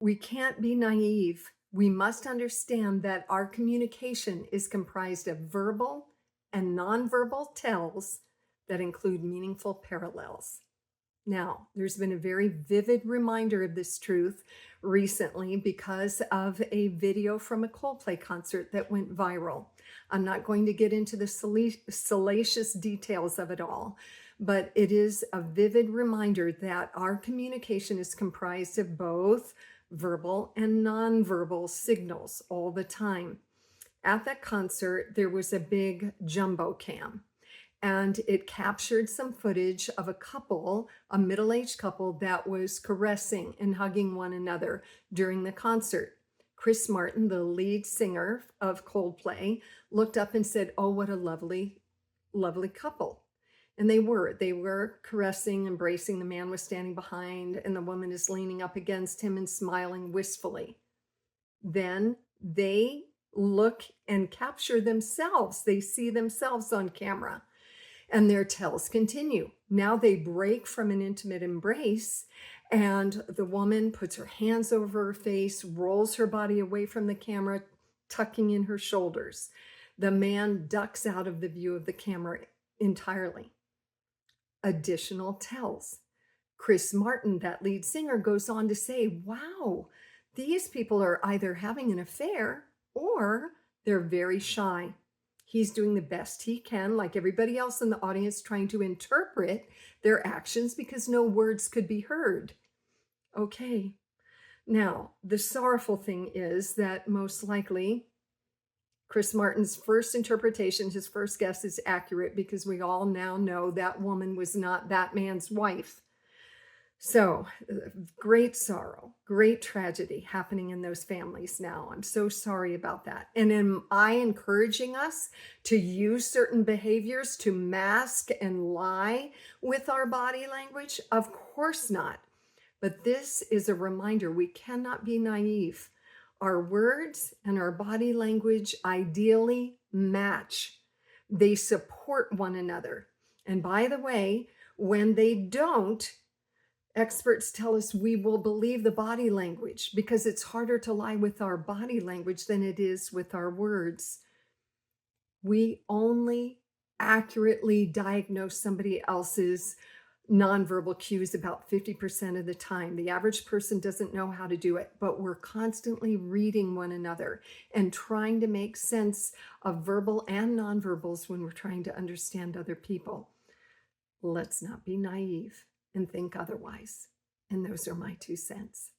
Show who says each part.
Speaker 1: We can't be naive. We must understand that our communication is comprised of verbal and nonverbal tells that include meaningful parallels. Now, there's been a very vivid reminder of this truth recently because of a video from a Coldplay concert that went viral. I'm not going to get into the salacious details of it all, but it is a vivid reminder that our communication is comprised of both verbal and nonverbal signals all the time. At that concert, there was a big jumbo cam and it captured some footage of a couple, a middle-aged couple that was caressing and hugging one another during the concert. Chris Martin, the lead singer of Coldplay, looked up and said, "Oh, what a lovely, lovely couple." And they were caressing, embracing. The man was standing behind, and the woman is leaning up against him and smiling wistfully. Then they look and capture themselves. They see themselves on camera. And their tells continue. Now they break from an intimate embrace, and the woman puts her hands over her face, rolls her body away from the camera, tucking in her shoulders. The man ducks out of the view of the camera entirely. Additional tells. Chris Martin, that lead singer, goes on to say, "Wow, these people are either having an affair or they're very shy." He's doing the best he can, like everybody else in the audience, trying to interpret their actions because no words could be heard. Okay. Now, the sorrowful thing is that most likely Chris Martin's first interpretation, his first guess, is accurate because we all now know that woman was not that man's wife. So, great sorrow, great tragedy happening in those families now. I'm so sorry about that. And am I encouraging us to use certain behaviors to mask and lie with our body language? Of course not. But this is a reminder we cannot be naive. Our words and our body language ideally match, they support one another. And by the way, when they don't, experts tell us we will believe the body language because it's harder to lie with our body language than it is with our words. We only accurately diagnose somebody else's nonverbal cues about 50% of the time. The average person doesn't know how to do it, but we're constantly reading one another and trying to make sense of verbal and nonverbals when we're trying to understand other people. Let's not be naive and think otherwise. And those are my 2 cents.